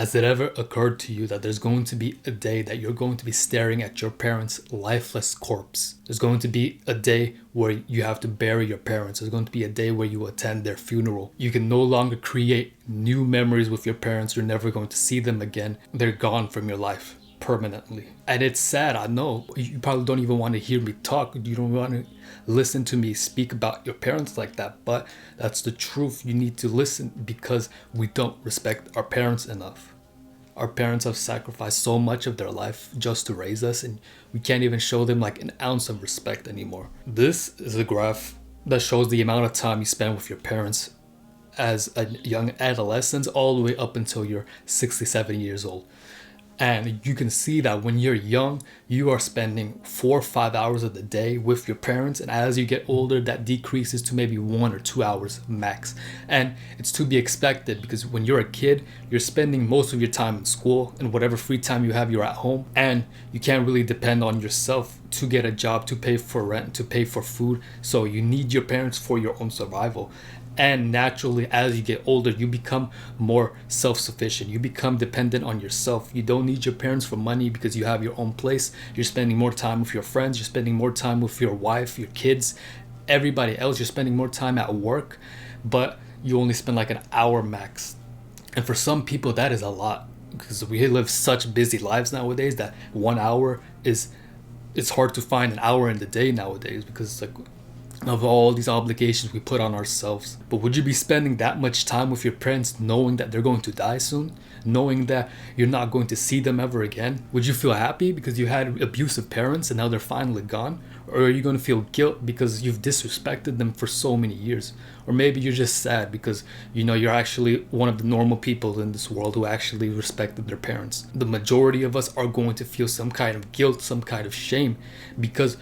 Has it ever occurred to you that there's going to be a day that you're going to be staring at your parents' lifeless corpse? There's going to be a day where you have to bury your parents. There's going to be a day where you attend their funeral. You can no longer create new memories with your parents. You're never going to see them again. They're gone from your life permanently. And it's sad, I know. You probably don't even want to hear me talk. You don't want to listen to me speak about your parents like that, but that's the truth. You need to listen because we don't respect our parents enough. Our parents have sacrificed so much of their life just to raise us, and we can't even show them like an ounce of respect anymore. This is a graph that shows the amount of time you spend with your parents as a young adolescent all the way up until you're 67 years old. And you can see that when you're young, you are spending 4 or 5 hours of the day with your parents. And as you get older, that decreases to maybe 1 or 2 hours max. And it's to be expected because when you're a kid, you're spending most of your time in school, and whatever free time you have, you're at home. And you can't really depend on yourself to get a job, to pay for rent, to pay for food. So you need your parents for your own survival. And naturally, as you get older, you become more self-sufficient. You become dependent on yourself. You don't need your parents for money because you have your own place. You're spending more time with your friends. You're spending more time with your wife, your kids, everybody else. You're spending more time at work, but you only spend like an hour max. And for some people, that is a lot because we live such busy lives nowadays that 1 hour it's hard to find an hour in the day nowadays because it's like of all these obligations we put on ourselves. But would you be spending that much time with your parents knowing that they're going to die soon? Knowing that you're not going to see them ever again? Would you feel happy because you had abusive parents and now they're finally gone? Or are you going to feel guilt because you've disrespected them for so many years? Or maybe you're just sad because you know you're actually one of the normal people in this world who actually respected their parents. The majority of us are going to feel some kind of guilt, some kind of shame, because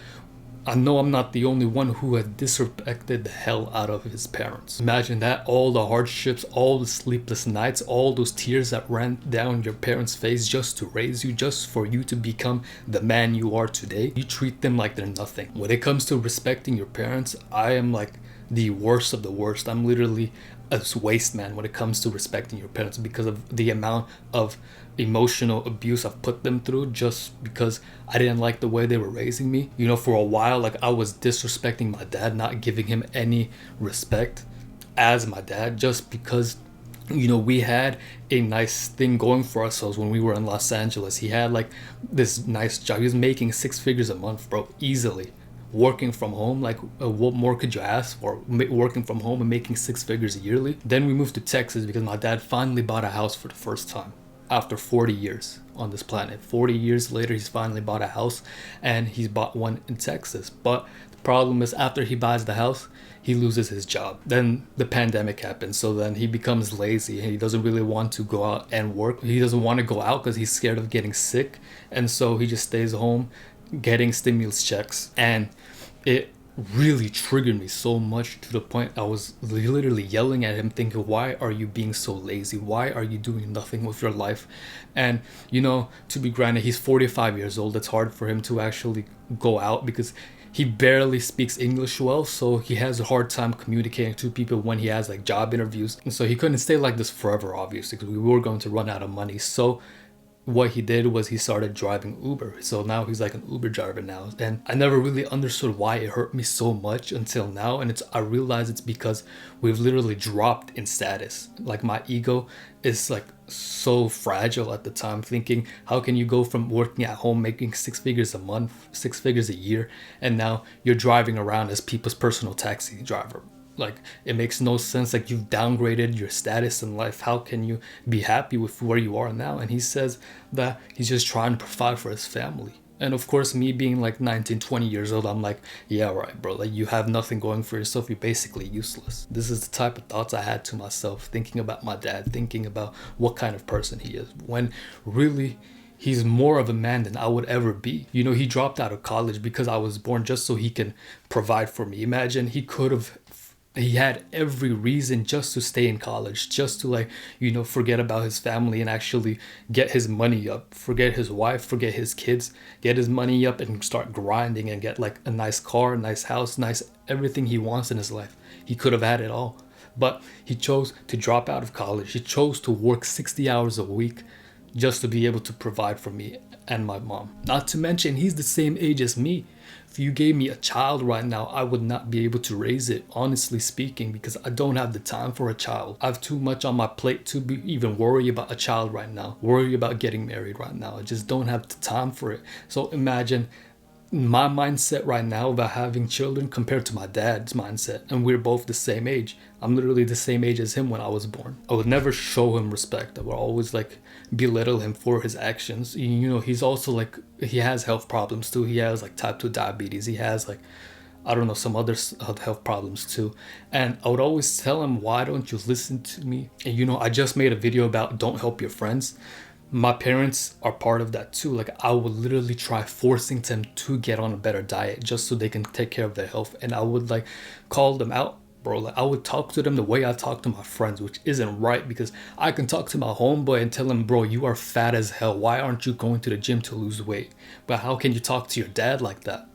I know I'm not the only one who has disrespected the hell out of his parents. Imagine that, all the hardships, all the sleepless nights, all those tears that ran down your parents' face just to raise you, just for you to become the man you are today. You treat them like they're nothing. When it comes to respecting your parents, I am like the worst of the worst. I'm literally a waste man when it comes to respecting your parents because of the amount of emotional abuse I've put them through just because I didn't like the way they were raising me. You know, for a while, like I was disrespecting my dad, not giving him any respect as my dad just because, you know, we had a nice thing going for ourselves when we were in Los Angeles. He had like this nice job. He was making 6 figures a month, bro, easily. Working from home, like what more could you ask for? Working from home and making 6 figures yearly. Then we moved to Texas because my dad finally bought a house for the first time after 40 years on this planet. 40 years later, he's finally bought a house, and he's bought one in Texas. But the problem is, after he buys the house, he loses his job. Then the pandemic happens, so then he becomes lazy and he doesn't really want to go out and work. He doesn't want to go out because he's scared of getting sick, and so he just stays home getting stimulus checks. And it really triggered me so much to the point I was literally yelling at him thinking, why are you being so lazy? Why are you doing nothing with your life? And you know, to be granted, he's 45 years old. It's hard for him to actually go out because he barely speaks English well, so he has a hard time communicating to people when he has like job interviews. And so he couldn't stay like this forever, obviously, because we were going to run out of money. So what he did was he started driving Uber. So now he's like an Uber driver now. And I never really understood why it hurt me so much until now. And I realized it's because we've literally dropped in status. Like my ego is like so fragile at the time, thinking, how can you go from working at home making 6 figures a month, 6 figures a year, and now you're driving around as people's personal taxi driver? Like, it makes no sense. Like, you've downgraded your status in life. How can you be happy with where you are now? And he says that he's just trying to provide for his family. And of course, me being like 19, 20 years old, I'm like, yeah, right, bro. Like, you have nothing going for yourself. You're basically useless. This is the type of thoughts I had to myself, thinking about my dad, thinking about what kind of person he is, when really he's more of a man than I would ever be. You know, he dropped out of college because I was born just so he can provide for me. Imagine he had every reason just to stay in college, just to, like, you know, forget about his family and actually get his money up, forget his wife, forget his kids, get his money up and start grinding and get like a nice car, nice house, nice everything he wants in his life. He could have had it all. But he chose to drop out of college. He chose to work 60 hours a week just to be able to provide for me and my mom. Not to mention, he's the same age as me. If you gave me a child right now, I would not be able to raise it, honestly speaking, because I don't have the time for a child. I have too much on my plate to be even worry about a child right now, worry about getting married right now. I just don't have the time for it. So imagine my mindset right now about having children compared to my dad's mindset, and we're both the same age. I'm literally the same age as him when I was born. I would never show him respect. I would always like belittle him for his actions. You know, he's also like, he has health problems too. He has like type 2 diabetes. He has like, I don't know, some other health problems too. And I would always tell him, why don't you listen to me? And you know, I just made a video about don't help your friends. My parents are part of that too. Like, I would literally try forcing them to get on a better diet just so they can take care of their health. And I would like call them out, bro. Like, I would talk to them the way I talk to my friends, which isn't right, because I can talk to my homeboy and tell him, bro, you are fat as hell. Why aren't you going to the gym to lose weight? But how can you talk to your dad like that?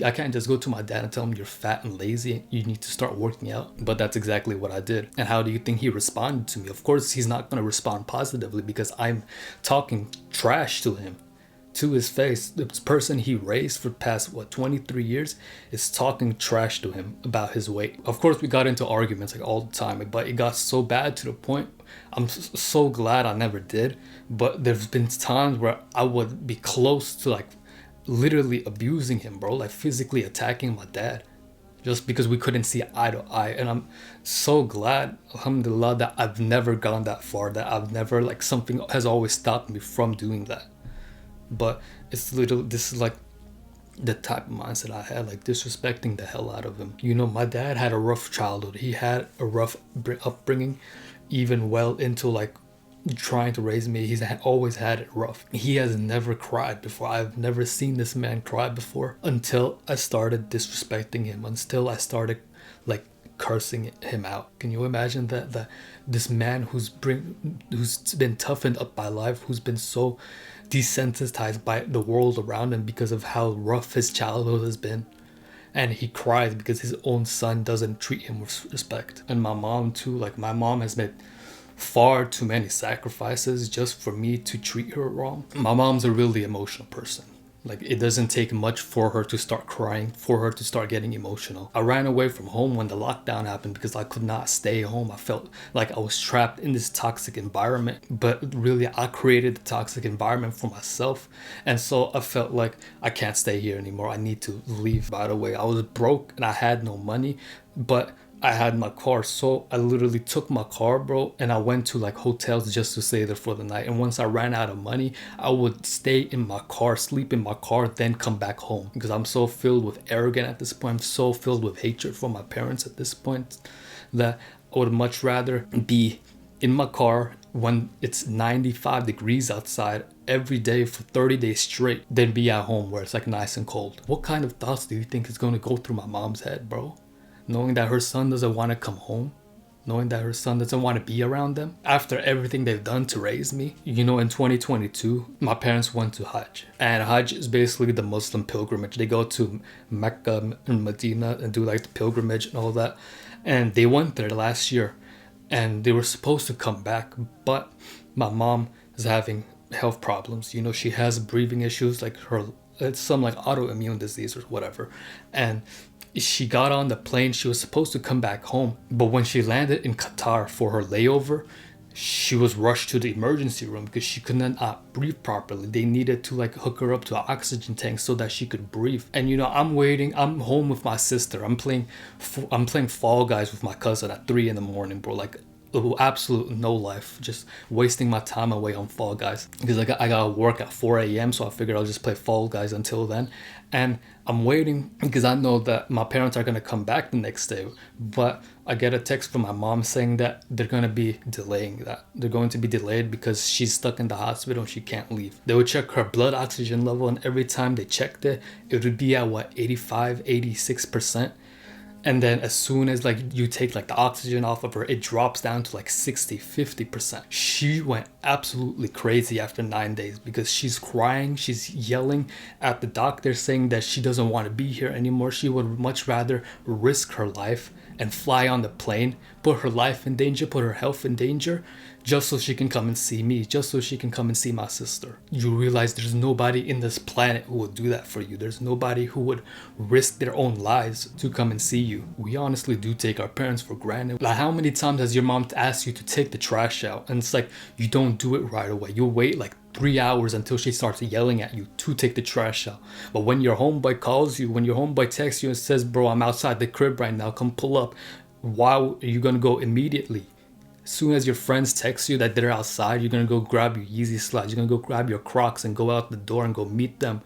I can't just go to my dad and tell him you're fat and lazy. You need to start working out. But that's exactly what I did. And how do you think he responded to me? Of course, he's not going to respond positively because I'm talking trash to him, to his face. This person he raised for the past, 23 years is talking trash to him about his weight. Of course, we got into arguments like all the time, but it got so bad to the point, I'm so glad I never did. But there's been times where I would be close to like literally abusing him, bro, like physically attacking my dad just because we couldn't see eye to eye. And I'm so glad, alhamdulillah, that I've never gone that far, that I've never, like, something has always stopped me from doing that. But this is like the type of mindset I had, like disrespecting the hell out of him. You know, my dad had a rough childhood. He had a rough upbringing, even well into like trying to raise me. He's always had it rough. He has never cried before. I've never seen this man cry before until I started disrespecting him, until I started like cursing him out. Can you imagine that this man who's been toughened up by life, who's been so desensitized by the world around him because of how rough his childhood has been, and he cries because his own son doesn't treat him with respect. And my mom too, like my mom has made far too many sacrifices just for me to treat her wrong. My mom's a really emotional person. Like, it doesn't take much for her to start crying, for her to start getting emotional. I ran away from home when the lockdown happened because I could not stay home. I felt like I was trapped in this toxic environment, but really I created the toxic environment for myself. And so I felt like I can't stay here anymore. I need to leave. By the way, I was broke and I had no money, but I had my car, so I literally took my car, bro, and I went to like hotels just to stay there for the night. And once I ran out of money, I would stay in my car, sleep in my car, then come back home, because I'm so filled with arrogance at this point. I'm so filled with hatred for my parents at this point that I would much rather be in my car when it's 95 degrees outside every day for 30 days straight than be at home where it's like nice and cold. What kind of thoughts do you think is going to go through my mom's head, bro? Knowing that her son doesn't want to come home, knowing that her son doesn't want to be around them after everything they've done to raise me. You know, in 2022, my parents went to Hajj, and Hajj is basically the Muslim pilgrimage. They go to Mecca and Medina and do like the pilgrimage and all that. And they went there last year and they were supposed to come back, but my mom is having health problems. You know, she has breathing issues, like it's some like autoimmune disease or whatever. And she got on the plane. She was supposed to come back home, but when she landed in Qatar for her layover, she was rushed to the emergency room because she could not breathe properly. They needed to like hook her up to an oxygen tank so that she could breathe. And you know, I'm home with my sister. I'm playing Fall Guys with my cousin at 3 a.m, bro. Like, absolute no life, just wasting my time away on Fall Guys because I gotta work at 4 a.m, so I figured I'll just play Fall Guys until then. And I'm waiting because I know that my parents are gonna come back the next day, but I get a text from my mom saying that they're gonna be delaying that. They're going to be delayed because she's stuck in the hospital and she can't leave. They would check her blood oxygen level, and every time they checked it, it would be at 86%. And then as soon as like you take like the oxygen off of her, it drops down to like 50%. She went absolutely crazy after 9 days because she's crying. She's yelling at the doctor saying that she doesn't want to be here anymore. She would much rather risk her life and fly on the plane, put her life in danger, put her health in danger, just so she can come and see me, just so she can come and see my sister. You realize there's nobody in this planet who would do that for you. There's nobody who would risk their own lives to come and see you. We honestly do take our parents for granted. Like, how many times has your mom asked you to take the trash out? And it's like, you don't do it right away. You wait like 3 hours until she starts yelling at you to take the trash out. But when your homeboy calls you, when your homeboy texts you and says, bro, I'm outside the crib right now, come pull up, why are you gonna go immediately? As soon as your friends text you that they're outside, you're gonna go grab your Yeezy slides, you're gonna go grab your Crocs and go out the door and go meet them.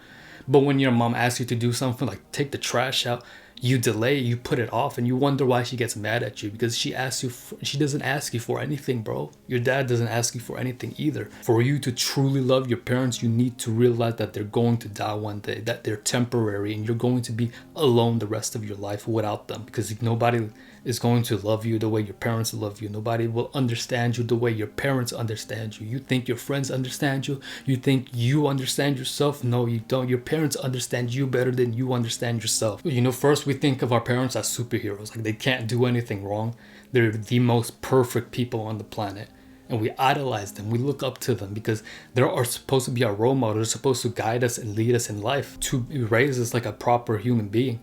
But when your mom asks you to do something like take the trash out, you delay, you put it off, and you wonder why she gets mad at you, because she doesn't ask you for anything, bro. Your dad doesn't ask you for anything either. For you to truly love your parents, you need to realize that they're going to die one day, that they're temporary, and you're going to be alone the rest of your life without them, because nobody is going to love you the way your parents love you. Nobody will understand you the way your parents understand you. You think your friends understand you? You think you understand yourself? No, you don't. Your parents understand you better than you understand yourself. You know, first we think of our parents as superheroes, like they can't do anything wrong. They're the most perfect people on the planet. And we idolize them, we look up to them, because they are supposed to be our role models. They're supposed to guide us and lead us in life, to raise us like a proper human being.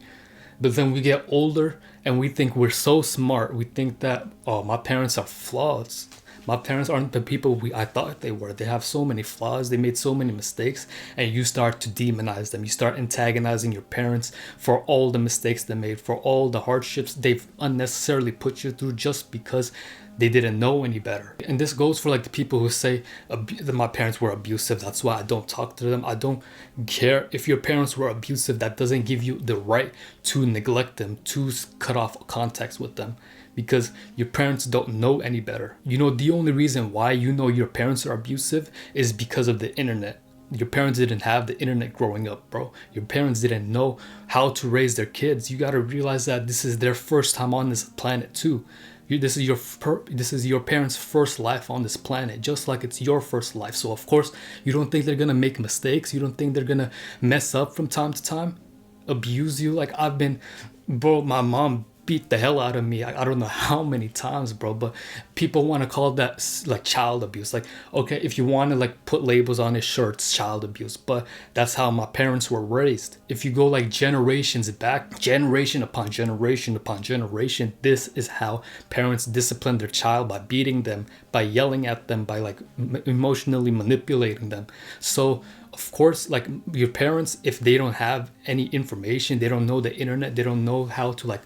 But then we get older and we think we're so smart. We think that, oh, my parents are flaws. My parents aren't the people I thought they were. They have so many flaws. They made so many mistakes. And you start to demonize them. You start antagonizing your parents for all the mistakes they made, for all the hardships they've unnecessarily put you through just because they didn't know any better. And this goes for like the people who say that my parents were abusive, that's why I don't talk to them. I don't care if your parents were abusive. That doesn't give you the right to neglect them, to cut off contacts with them, because your parents don't know any better. You know, the only reason why you know your parents are abusive is because of the internet. Your parents didn't have the internet growing up, bro. Your parents didn't know how to raise their kids. You got to realize that this is their first time on this planet too. This is your parents' first life on this planet, just like it's your first life. So of course, you don't think they're gonna make mistakes. You don't think they're gonna mess up from time to time, abuse you. Like bro, my mom beat the hell out of me. I don't know how many times, bro, but people want to call that like child abuse. Like, okay, if you want to like put labels on his shirts, child abuse, but that's how my parents were raised. If you go like generations back, generation upon generation upon generation, this is how parents discipline their child, by beating them, by yelling at them, by like emotionally manipulating them. So of course, like your parents, if they don't have any information, they don't know the internet, they don't know how to like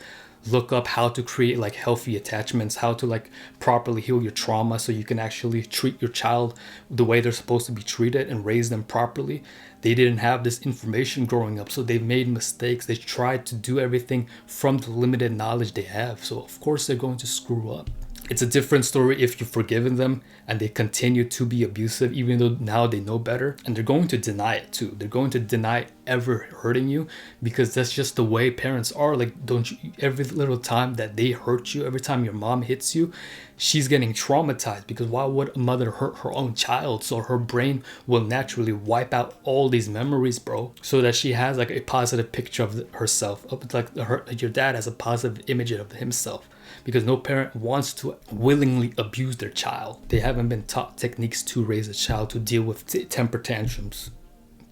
look up how to create like healthy attachments, how to like properly heal your trauma so you can actually treat your child the way they're supposed to be treated and raise them properly. They didn't have this information growing up, so they made mistakes. They tried to do everything from the limited knowledge they have, so of course they're going to screw up. It's a different story if you've forgiven them and they continue to be abusive, even though now they know better. And they're going to deny it too. They're going to deny ever hurting you, because that's just the way parents are. Like, don't you, every little time that they hurt you, every time your mom hits you, she's getting traumatized, because why would a mother hurt her own child? So her brain will naturally wipe out all these memories, bro, so that she has like a positive picture of herself. Like your dad has a positive image of himself, because no parent wants to willingly abuse their child. They haven't been taught techniques to raise a child, to deal with temper tantrums,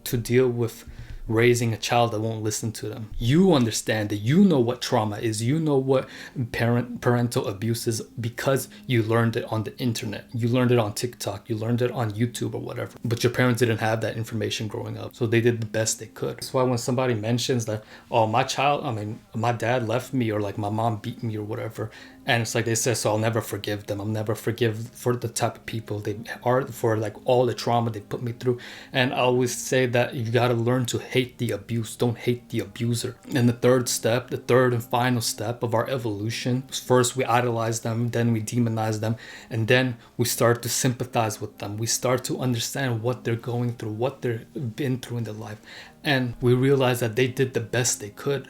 to deal with raising a child that won't listen to them. You understand that. You know what trauma is. You know what parental abuse is, because you learned it on the internet. You learned it on TikTok. You learned it on YouTube or whatever. But your parents didn't have that information growing up, so they did the best they could. That's why when somebody mentions that, oh, my dad left me, or like my mom beat me or whatever, and it's like they say, so I'll never forgive them. I'll never forgive for the type of people they are, for like all the trauma they put me through. And I always say that you got to learn to hate the abuse. Don't hate the abuser. And the third and final step of our evolution, first we idolize them, then we demonize them, and then we start to sympathize with them. We start to understand what they're going through, what they've been through in their life. And we realize that they did the best they could.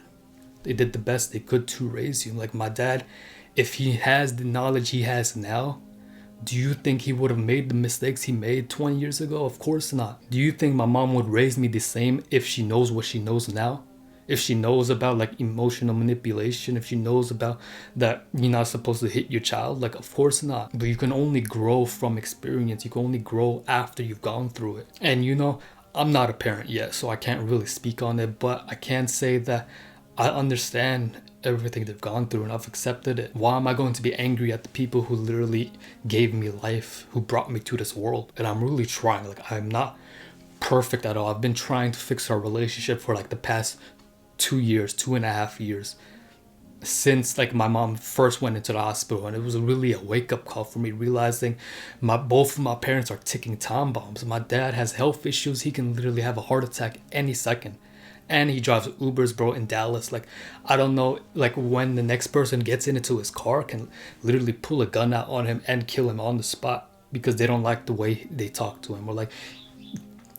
They did the best they could to raise you. Like my dad, if he has the knowledge he has now, do you think he would have made the mistakes he made 20 years ago? Of course not. Do you think my mom would raise me the same if she knows what she knows now? if she knows about like emotional manipulation, if she knows about that you're not supposed to hit your child, like of course not. But you can only grow from experience. You can only grow after you've gone through it. And I'm not a parent yet, so I can't really speak on it, but I can say that I understand everything they've gone through and I've accepted it. Why am I going to be angry at the people who literally gave me life, who brought me to this world? And I'm really trying. Like, I'm not perfect at all. I've been trying to fix our relationship for like the past 2 years, 2.5 years, since like my mom first went into the hospital. And it was really a wake-up call for me, realizing both of my parents are ticking time bombs. My dad has health issues. He can literally have a heart attack any second, and he drives Ubers, bro, in Dallas. Like, I don't know, like when the next person gets into his car can literally pull a gun out on him and kill him on the spot because they don't like the way they talk to him, or like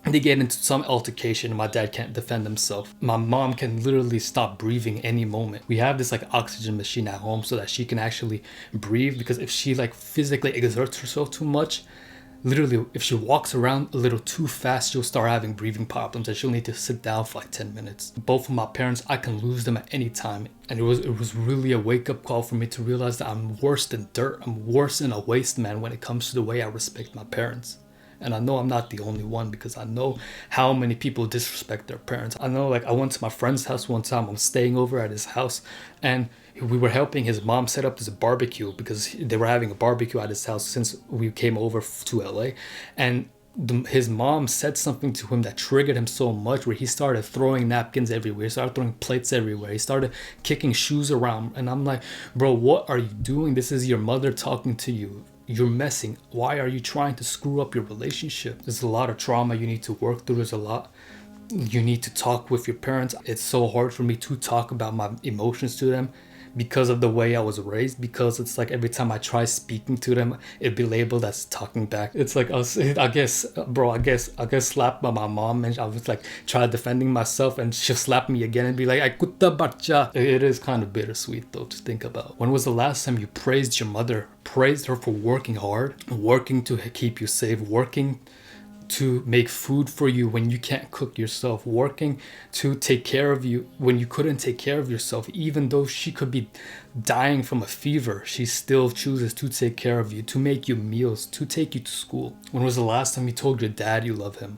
they get into some altercation and my dad can't defend himself. My mom can literally stop breathing any moment. We have this like oxygen machine at home so that she can actually breathe, because if she like physically exerts herself too much, literally if she walks around a little too fast, she'll start having breathing problems and she'll need to sit down for like 10 minutes. Both of my parents, I can lose them at any time. And it was really a wake-up call for me to realize that I'm worse than dirt. I'm worse than a waste man when it comes to the way I respect my parents. And I know I'm not the only one, because I know how many people disrespect their parents. I know, like, I went to my friend's house one time. I'm staying over at his house, and we were helping his mom set up this barbecue because they were having a barbecue at his house since we came over to LA. And his mom said something to him that triggered him so much, where he started throwing napkins everywhere. He started throwing plates everywhere. He started kicking shoes around. And I'm like, bro, what are you doing? This is your mother talking to you. You're messing. Why are you trying to screw up your relationship? There's a lot of trauma you need to work through. There's a lot you need to talk with your parents. It's so hard for me to talk about my emotions to them because of the way I was raised, because it's like every time I try speaking to them, it'd be labeled as talking back. It's like, I guess, bro, I guess slapped by my mom, and I was like, try defending myself, and she'll slap me again and be like, "Ay, kutta bacha." It is kind of bittersweet though to think about. When was the last time you praised your mother, praised her for working hard, working to keep you safe, working to make food for you when you can't cook yourself, working to take care of you when you couldn't take care of yourself? Even though she could be dying from a fever, she still chooses to take care of you, to make you meals, to take you to school. When was the last time you told your dad you love him?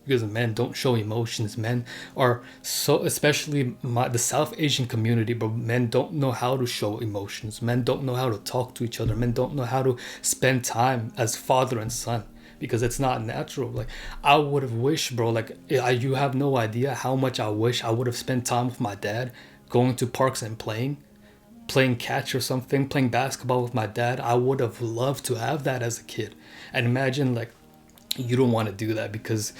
Because men don't show emotions. Men are so, especially the South Asian community, but men don't know how to show emotions. Men don't know how to talk to each other. Men don't know how to spend time as father and son, because it's not natural. Like, I would have wished, bro, like, you have no idea how much I wish I would have spent time with my dad, going to parks and playing catch or something, playing basketball with my dad. I would have loved to have that as a kid. And imagine, like, you don't want to do that because,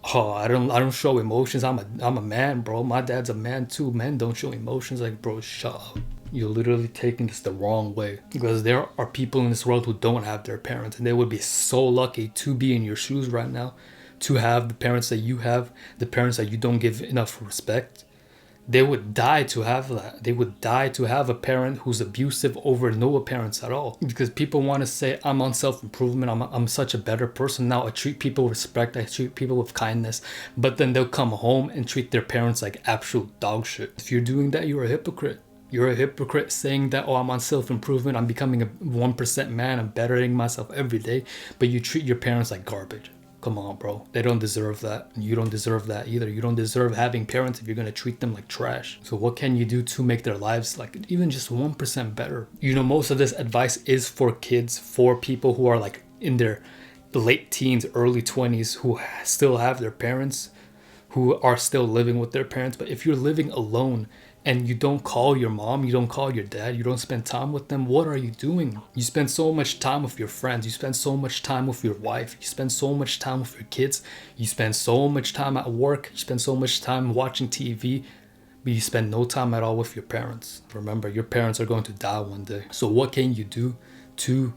I don't show emotions. I'm a man, bro. My dad's a man too. Men don't show emotions. Like, bro, shut up. You're literally taking this the wrong way, because there are people in this world who don't have their parents, and they would be so lucky to be in your shoes right now, to have the parents that you have, the parents that you don't give enough respect. They would die to have that. They would die to have a parent who's abusive over no parents at all. Because people want to say, I'm on self-improvement. I'm such a better person now. I treat people with respect. I treat people with kindness. But then they'll come home and treat their parents like absolute dog shit. If you're doing that, you're a hypocrite. You're a hypocrite saying that, I'm on self-improvement. I'm becoming a 1% man. I'm bettering myself every day. But you treat your parents like garbage. Come on, bro. They don't deserve that. You don't deserve that either. You don't deserve having parents if you're going to treat them like trash. So what can you do to make their lives like even just 1% better? Most of this advice is for kids, for people who are like in their late teens, early 20s, who still have their parents, who are still living with their parents. But if you're living alone and you don't call your mom, you don't call your dad, you don't spend time with them, what are you doing? You spend so much time with your friends, you spend so much time with your wife, you spend so much time with your kids, you spend so much time at work, you spend so much time watching TV, but you spend no time at all with your parents. Remember, your parents are going to die one day. So what can you do to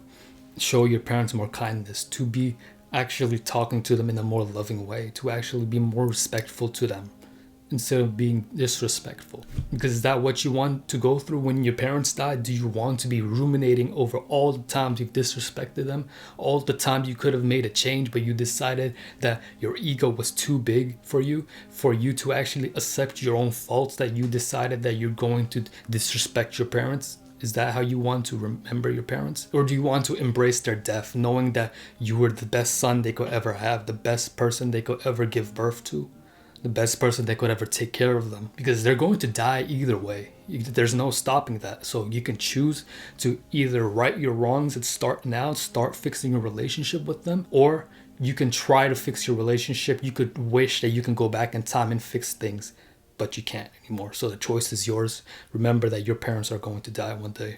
show your parents more kindness, to be actually talking to them in a more loving way, to actually be more respectful to them? instead of being disrespectful? Because is that what you want to go through when your parents die? Do you want to be ruminating over all the times you've disrespected them, all the times you could have made a change, but you decided that your ego was too big for you to actually accept your own faults, that you decided that you're going to disrespect your parents? Is that how you want to remember your parents? Or do you want to embrace their death, knowing that you were the best son they could ever have, the best person they could ever give birth to, the best person that could ever take care of them? Because they're going to die either way. There's no stopping that. So you can choose to either right your wrongs and start fixing a relationship with them, or you can try to fix your relationship. You could wish that you can go back in time and fix things, but you can't anymore. So the choice is yours. Remember that your parents are going to die one day.